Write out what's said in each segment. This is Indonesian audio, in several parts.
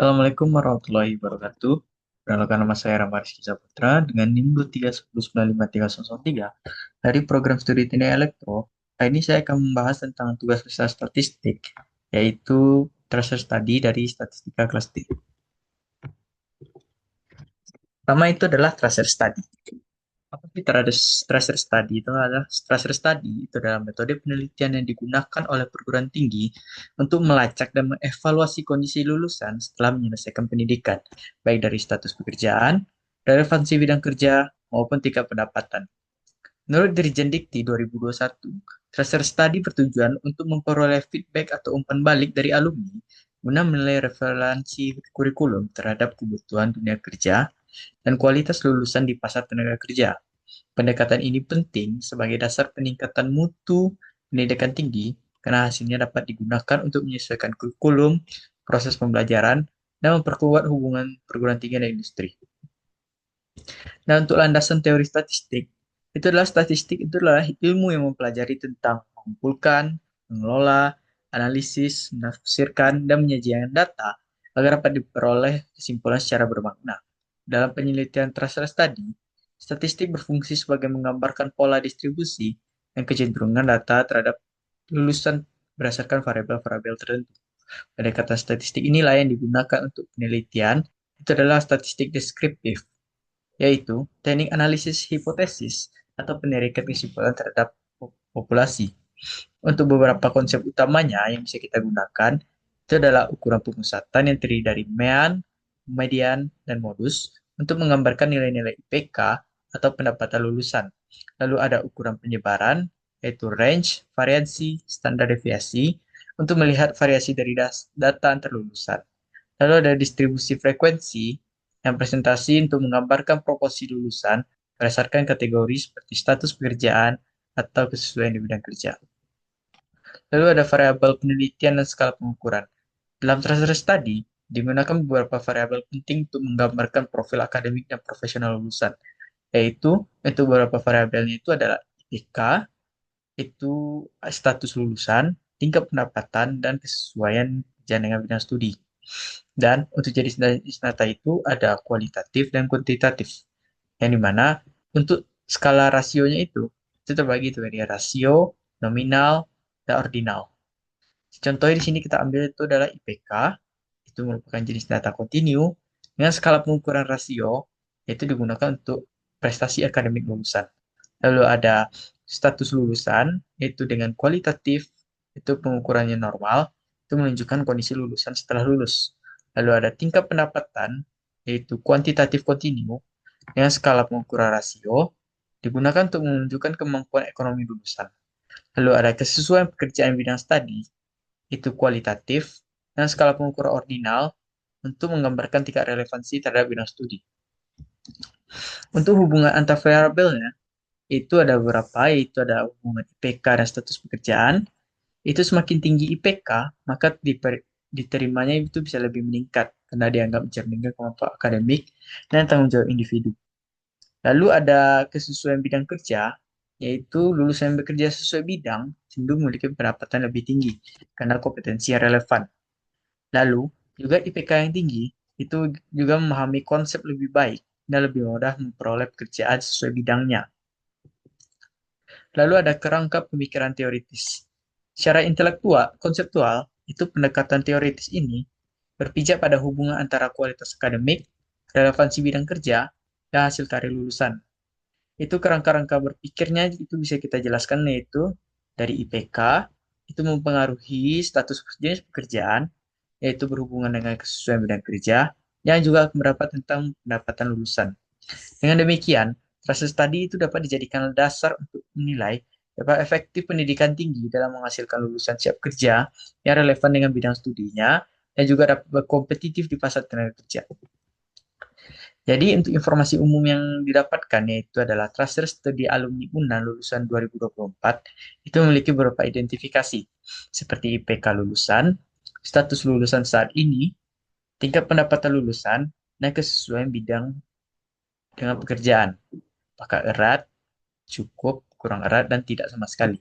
Assalamualaikum warahmatullahi wabarakatuh. Perkenalkan nama saya Rama Rizky Saputra dengan NIM 231095303 dari program studi Teknik Elektro. Hari ini saya akan membahas tentang tugas besar statistik, yaitu tracer study dari statistika kelas 3. Pertama itu adalah tracer study. Apa sih tracer study? Tracer study itu adalah metode penelitian yang digunakan oleh perguruan tinggi untuk melacak dan mengevaluasi kondisi lulusan setelah menyelesaikan pendidikan, baik dari status pekerjaan, relevansi bidang kerja, maupun tingkat pendapatan. Menurut Dirjen Dikti 2021, tracer study bertujuan untuk memperoleh feedback atau umpan balik dari alumni guna menilai relevansi kurikulum terhadap kebutuhan dunia kerja dan kualitas lulusan di pasar tenaga kerja. Pendekatan ini penting sebagai dasar peningkatan mutu pendidikan tinggi karena hasilnya dapat digunakan untuk menyesuaikan kurikulum, proses pembelajaran, dan memperkuat hubungan perguruan tinggi dan industri. Nah, untuk landasan teori statistik itu adalah ilmu yang mempelajari tentang mengumpulkan, mengelola, analisis, menafsirkan, dan menyajikan data agar dapat diperoleh kesimpulan secara bermakna. Dalam penelitian tracer study, statistik berfungsi sebagai menggambarkan pola distribusi dan kecenderungan data terhadap lulusan berdasarkan variabel-variabel tertentu. Pendekatan statistik inilah yang digunakan untuk penelitian, itu adalah statistik deskriptif, yaitu teknik analisis hipotesis atau penerikan kesimpulan terhadap populasi. Untuk beberapa konsep utamanya yang bisa kita gunakan, itu adalah ukuran pemusatan yang terdiri dari mean, median, dan modus untuk menggambarkan nilai-nilai IPK atau pendapatan lulusan. Lalu ada ukuran penyebaran, yaitu range, variansi, standar deviasi, untuk melihat variasi dari data antar lulusan. Lalu ada distribusi frekuensi yang presentasi untuk menggambarkan proporsi lulusan berdasarkan kategori seperti status pekerjaan atau kesesuaian di bidang kerja. Lalu ada variabel penelitian dan skala pengukuran. Dalam tracer study, digunakan beberapa variabel penting untuk menggambarkan profil akademik dan profesional lulusan, yaitu untuk beberapa variabelnya itu adalah IPK, itu status lulusan, tingkat pendapatan, dan kesesuaian dengan bidang studi. Dan untuk jenis data itu ada kualitatif dan kuantitatif. Yang dimana untuk skala rasionya itu terbagi itu dari rasio, nominal, dan ordinal. Contohnya di sini kita ambil itu adalah IPK, itu merupakan jenis data kontinu, dengan skala pengukuran rasio, yaitu digunakan untuk prestasi akademik lulusan. Lalu ada status lulusan, yaitu dengan kualitatif, itu pengukurannya normal, itu menunjukkan kondisi lulusan setelah lulus. Lalu ada tingkat pendapatan, yaitu kuantitatif kontinu, dengan skala pengukuran rasio, digunakan untuk menunjukkan kemampuan ekonomi lulusan. Lalu ada kesesuaian pekerjaan bidang studi, itu kualitatif, dan skala pengukuran ordinal untuk menggambarkan tingkat relevansi terhadap bidang studi. Untuk hubungan antar variabelnya, itu ada beberapa, yaitu ada hubungan IPK dan status pekerjaan. Itu semakin tinggi IPK, maka diterimanya itu bisa lebih meningkat, karena dianggap mencerminkan kemampuan akademik dan tanggung jawab individu. Lalu ada kesesuaian bidang kerja, yaitu lulusan yang bekerja sesuai bidang cenderung memiliki pendapatan lebih tinggi karena kompetensi yang relevan. Lalu, juga IPK yang tinggi itu juga memahami konsep lebih baik dan lebih mudah memperoleh pekerjaan sesuai bidangnya. Lalu ada kerangka pemikiran teoritis. Secara konseptual, itu pendekatan teoritis ini berpijak pada hubungan antara kualitas akademik, relevansi bidang kerja, dan hasil karya lulusan. Itu kerangka-rangka berpikirnya itu bisa kita jelaskan, yaitu dari IPK, itu mempengaruhi status jenis pekerjaan, yaitu berhubungan dengan kesesuaian bidang kerja, yang juga mendapat tentang pendapatan lulusan. Dengan demikian, tracer study itu dapat dijadikan dasar untuk menilai berapa efektif pendidikan tinggi dalam menghasilkan lulusan siap kerja yang relevan dengan bidang studinya dan juga dapat berkompetitif di pasar tenaga kerja. Jadi untuk informasi umum yang didapatkan yaitu adalah tracer studi alumni UNAN lulusan 2024 itu memiliki beberapa identifikasi seperti IPK lulusan, status lulusan saat ini, tingkat pendapatan lulusan, dan kesesuaian bidang dengan pekerjaan. Apakah erat, cukup, kurang erat, dan tidak sama sekali.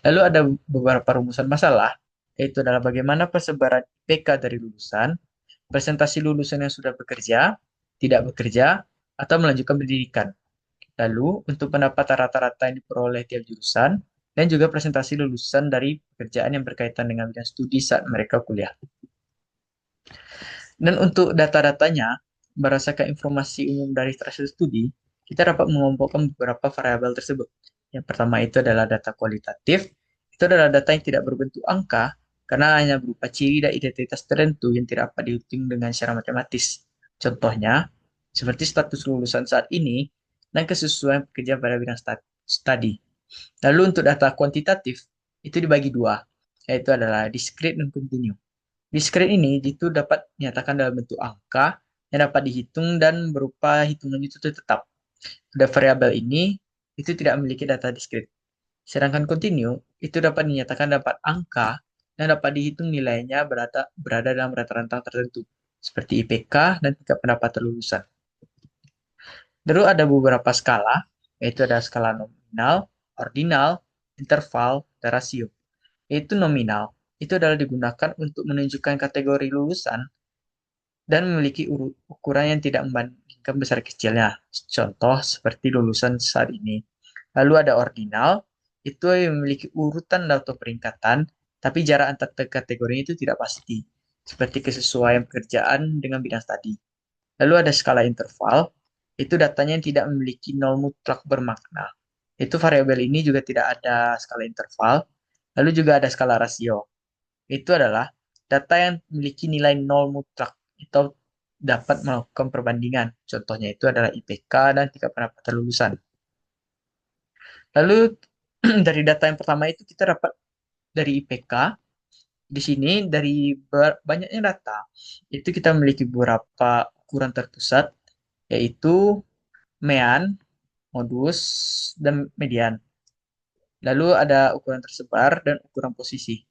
Lalu ada beberapa rumusan masalah, yaitu adalah bagaimana persebaran IPK dari lulusan, presentasi lulusan yang sudah bekerja, tidak bekerja, atau melanjutkan pendidikan. Lalu, untuk pendapat rata-rata yang diperoleh tiap jurusan, dan juga presentasi lulusan dari pekerjaan yang berkaitan dengan bidang studi saat mereka kuliah. Dan untuk data-datanya, berdasarkan informasi umum dari tracer studi, kita dapat mengelompokkan beberapa variabel tersebut. Yang pertama itu adalah data kualitatif. Itu adalah data yang tidak berbentuk angka, karena hanya berupa ciri dan identitas tertentu yang tidak dapat dihitung dengan secara matematis. Contohnya, seperti status lulusan saat ini, dan kesesuaian pekerjaan pada bidang studi. Lalu untuk data kuantitatif, itu dibagi dua, yaitu adalah discrete dan continue. Discrete ini itu dapat dinyatakan dalam bentuk angka yang dapat dihitung dan berupa hitungan itu tetap. Pada variabel ini itu tidak memiliki data discrete. Sedangkan continue itu dapat dinyatakan dapat angka dan dapat dihitung nilainya berada dalam rentang tertentu, seperti IPK dan tingkat pendapatan lulusan. Lalu ada beberapa skala, yaitu ada skala nominal, ordinal, interval, dan rasio. Yaitu nominal, itu adalah digunakan untuk menunjukkan kategori lulusan dan memiliki ukuran yang tidak membandingkan besar kecilnya. Contoh seperti lulusan saat ini. Lalu ada ordinal, itu yang memiliki urutan atau peringkatan, tapi jarak antar kategori itu tidak pasti, seperti kesesuaian pekerjaan dengan bidang studi. Lalu ada skala interval, itu datanya yang tidak memiliki nol mutlak bermakna. Itu variabel ini juga tidak ada skala interval. Lalu juga ada skala rasio. Itu adalah data yang memiliki nilai nol mutlak atau dapat melakukan perbandingan. Contohnya itu adalah IPK dan tingkat pendapatan lulusan. Lalu dari data yang pertama itu kita dapat dari IPK. Di sini dari banyaknya data itu kita memiliki beberapa ukuran terpusat, yaitu mean, modus, dan median. Lalu ada ukuran tersebar dan ukuran posisi,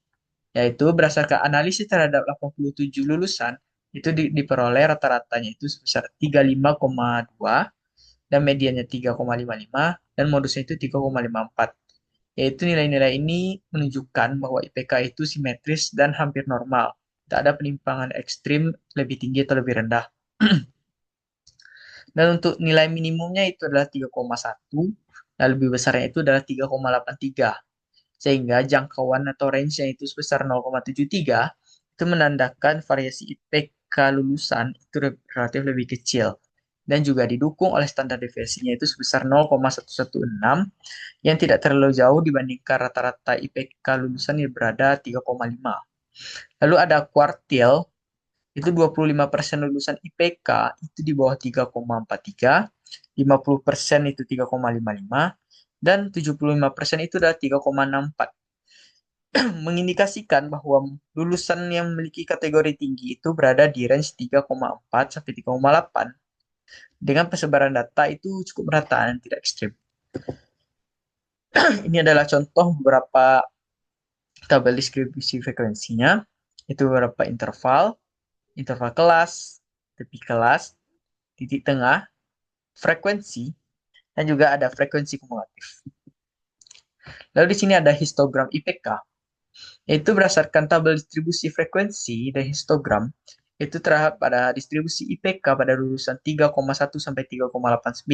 yaitu berdasarkan analisis terhadap 87 lulusan, itu diperoleh rata-ratanya itu sebesar 35,2 dan mediannya 3,55 dan modusnya itu 3,54. Yaitu nilai-nilai ini menunjukkan bahwa IPK itu simetris dan hampir normal. Tidak ada penimpangan ekstrim lebih tinggi atau lebih rendah. Dan untuk nilai minimumnya itu adalah 3,1 dan lebih besarnya itu adalah 3,83. Sehingga jangkauan atau range-nya itu sebesar 0,73 itu menandakan variasi IPK lulusan itu relatif lebih kecil dan juga didukung oleh standar deviasinya itu sebesar 0,116 yang tidak terlalu jauh dibandingkan rata-rata IPK lulusan yang berada 3,5. Lalu ada quartile, itu 25% lulusan IPK itu di bawah 3,43, 50% itu 3,55, dan 75% itu adalah 3,64. Mengindikasikan bahwa lulusan yang memiliki kategori tinggi itu berada di range 3,4 sampai 3,8 dengan persebaran data itu cukup merata dan tidak ekstrim. Ini adalah contoh beberapa tabel distribusi frekuensinya, itu beberapa interval, interval kelas, tepi kelas, titik tengah, frekuensi, dan juga ada frekuensi kumulatif. Lalu di sini ada histogram IPK, yaitu berdasarkan tabel distribusi frekuensi dan histogram, itu terhadap pada distribusi IPK pada lulusan 3,1 sampai 3,89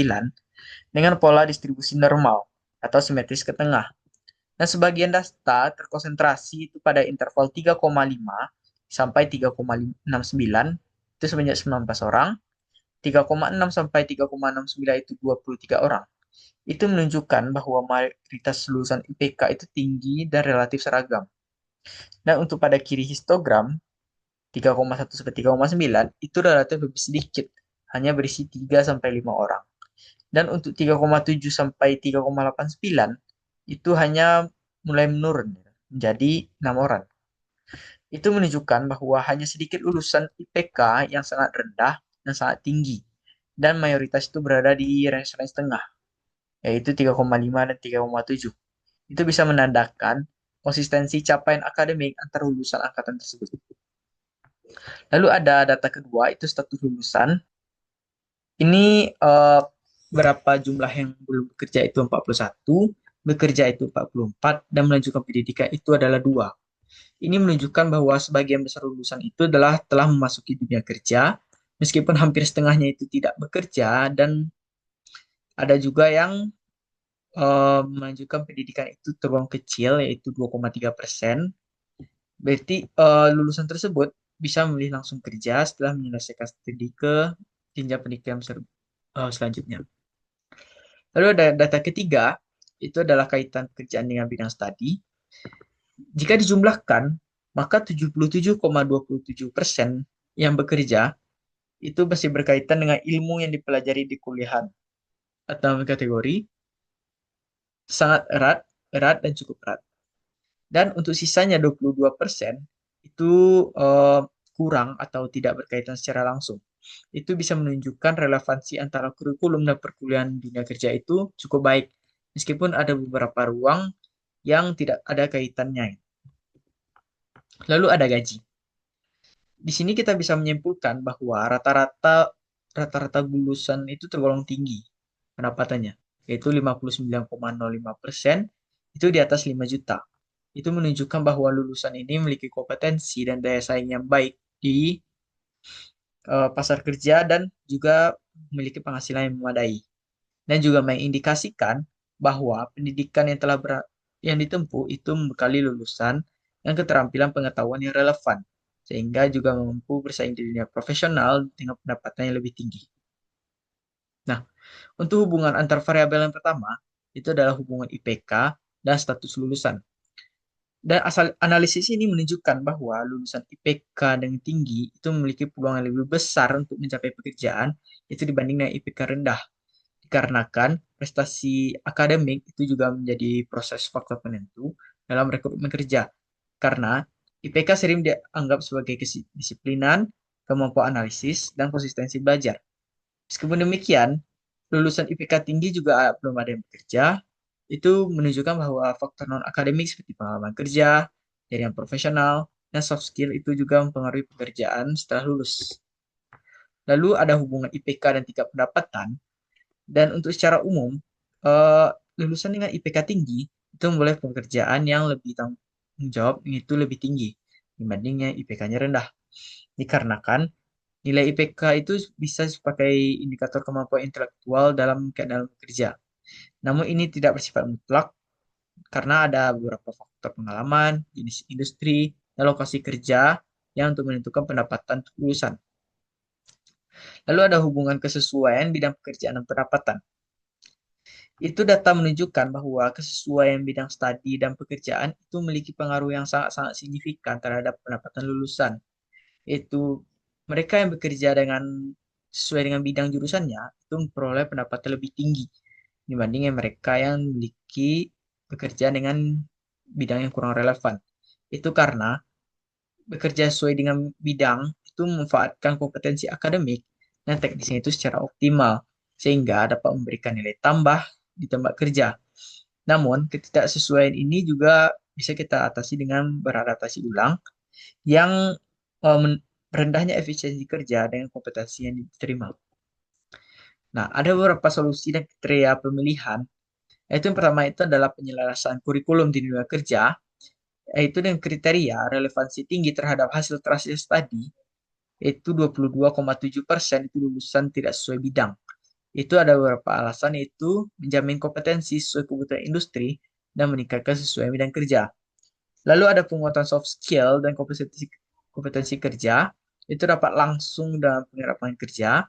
dengan pola distribusi normal atau simetris ke tengah. Dan sebagian data terkonsentrasi itu pada interval 3,5 sampai 3,69 itu sebanyak 19 orang, 3,6 sampai 3,69 itu 23 orang. Itu menunjukkan bahwa mayoritas lulusan IPK itu tinggi dan relatif seragam. Dan untuk pada kiri histogram, 3,1 sampai 3,9 itu relatif lebih sedikit, hanya berisi 3 sampai 5 orang. Dan untuk 3,7 sampai 3,89 itu hanya mulai menurun menjadi 6 orang. Itu menunjukkan bahwa hanya sedikit lulusan IPK yang sangat rendah dan sangat tinggi, dan mayoritas itu berada di range-range tengah, yaitu 3,5 dan 3,7. Itu bisa menandakan konsistensi capaian akademik antar lulusan angkatan tersebut. Lalu ada data kedua, itu status lulusan. Ini berapa jumlah yang belum bekerja itu 41, bekerja itu 44, dan melanjutkan pendidikan itu adalah 2. Ini menunjukkan bahwa sebagian besar lulusan itu adalah telah memasuki dunia kerja, meskipun hampir setengahnya itu tidak bekerja, dan ada juga yang melanjutkan pendidikan itu tergolong kecil, yaitu 2,3%. Berarti lulusan tersebut bisa memilih langsung kerja setelah menyelesaikan studi ke jenjang pendidikan selanjutnya. Lalu ada data ketiga, itu adalah kaitan pekerjaan dengan bidang studi. Jika dijumlahkan, maka 77,27% yang bekerja itu masih berkaitan dengan ilmu yang dipelajari di kuliahan atau kategori sangat erat, erat, dan cukup erat. Dan untuk sisanya 22% itu eh, kurang atau tidak berkaitan secara langsung. Itu bisa menunjukkan relevansi antara kurikulum dan perkuliahan dunia kerja itu cukup baik, meskipun ada beberapa ruang yang tidak ada kaitannya. Lalu ada gaji. Di sini kita bisa menyimpulkan bahwa rata-rata lulusan itu tergolong tinggi pendapatannya, yaitu 59,05% itu di atas 5 juta. Itu menunjukkan bahwa lulusan ini memiliki kompetensi dan daya saing yang baik di pasar kerja dan juga memiliki penghasilan yang memadai. Dan juga mengindikasikan bahwa pendidikan yang ditempuh itu membekali lulusan yang keterampilan pengetahuan yang relevan, sehingga juga mampu bersaing di dunia profesional dengan pendapatan yang lebih tinggi. Nah, untuk hubungan antar variabel yang pertama, itu adalah hubungan IPK dan status lulusan. Dan asal analisis ini menunjukkan bahwa lulusan IPK dengan tinggi itu memiliki peluang yang lebih besar untuk mencapai pekerjaan itu dibanding dengan IPK rendah. Dikarenakan prestasi akademik itu juga menjadi proses faktor penentu dalam rekrutmen kerja. Karena IPK sering dianggap sebagai kedisiplinan, kemampuan analisis, dan konsistensi belajar. Meskipun demikian, lulusan IPK tinggi juga belum ada yang bekerja. Itu menunjukkan bahwa faktor non-akademik seperti pengalaman kerja, jaringan profesional, dan soft skill itu juga mempengaruhi pekerjaan setelah lulus. Lalu ada hubungan IPK dan tingkat pendapatan. Dan untuk secara umum, eh, lulusan dengan IPK tinggi itu memperoleh pekerjaan yang lebih tanggung jawab itu lebih tinggi dibandingnya IPK-nya rendah. Dikarenakan nilai IPK itu bisa sebagai indikator kemampuan intelektual dalam bekerja. Namun ini tidak bersifat mutlak karena ada beberapa faktor pengalaman, jenis industri, dan lokasi kerja yang untuk menentukan pendapatan lulusan. Lalu ada hubungan kesesuaian bidang pekerjaan dan pendapatan. Itu data menunjukkan bahwa kesesuaian bidang studi dan pekerjaan itu memiliki pengaruh yang sangat-sangat signifikan terhadap pendapatan lulusan. Itu mereka yang bekerja sesuai dengan bidang jurusannya itu memperoleh pendapatan lebih tinggi dibandingkan mereka yang memiliki bekerja dengan bidang yang kurang relevan. Itu karena bekerja sesuai dengan bidang itu memanfaatkan kompetensi akademik dan teknisnya itu secara optimal sehingga dapat memberikan nilai tambah di tempat kerja. Namun, ketidaksesuaian ini juga bisa kita atasi dengan beradaptasi ulang yang rendahnya efisiensi kerja dengan kompetensi yang diterima. Nah, ada beberapa solusi dan kriteria pemilihan. Yaitu yang pertama itu adalah penyelesaian kurikulum di dunia kerja, yaitu dengan kriteria relevansi tinggi terhadap hasil tracer study, yaitu 22,7% itu lulusan tidak sesuai bidang. Itu ada beberapa alasan, yaitu menjamin kompetensi sesuai kebutuhan industri dan meningkatkan sesuai bidang kerja. Lalu ada penguatan soft skill dan kompetensi kerja, itu dapat langsung dalam penyerapan kerja,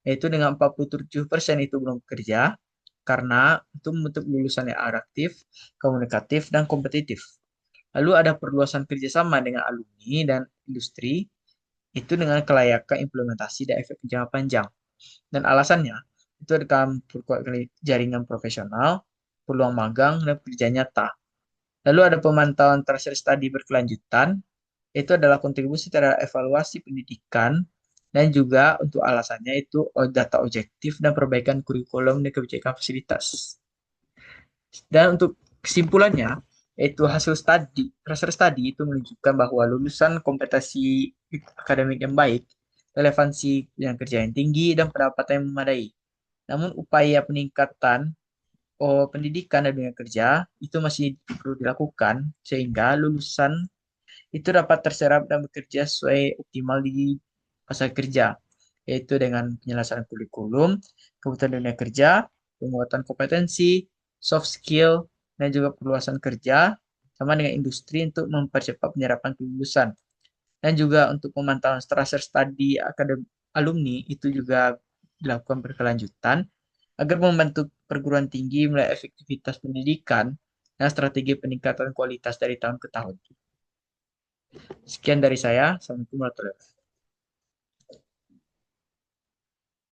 yaitu dengan 47% itu belum bekerja, karena itu membentuk lulusan yang adaptif, komunikatif, dan kompetitif. Lalu ada perluasan kerjasama dengan alumni dan industri, itu dengan kelayakan implementasi dan efek jangka panjang. Dan alasannya, itu akan memperkuat jaringan profesional, peluang magang, dan kerja nyata. Lalu ada pemantauan tracer study berkelanjutan, itu adalah kontribusi terhadap evaluasi pendidikan, dan juga untuk alasannya itu data objektif dan perbaikan kurikulum dan kebijakan fasilitas. Dan untuk kesimpulannya, yaitu hasil tracer study itu menunjukkan bahwa lulusan kompetensi akademik yang baik, relevansi yang kerja yang tinggi, dan pendapatan yang memadai. Namun upaya peningkatan pendidikan dan dunia kerja itu masih perlu dilakukan sehingga lulusan itu dapat terserap dan bekerja sesuai optimal di pasar kerja, yaitu dengan penyelesaian kurikulum, kebutuhan dunia kerja, penguatan kompetensi, soft skill, dan juga perluasan kerja, sama dengan industri untuk mempercepat penyerapan kelulusan. Dan juga untuk pemantauan structure study akademi alumni itu juga dilakukan berkelanjutan agar membantu perguruan tinggi mulai efektivitas pendidikan dan strategi peningkatan kualitas dari tahun ke tahun. Sekian dari saya. Assalamualaikum warahmatullahi wabarakatuh.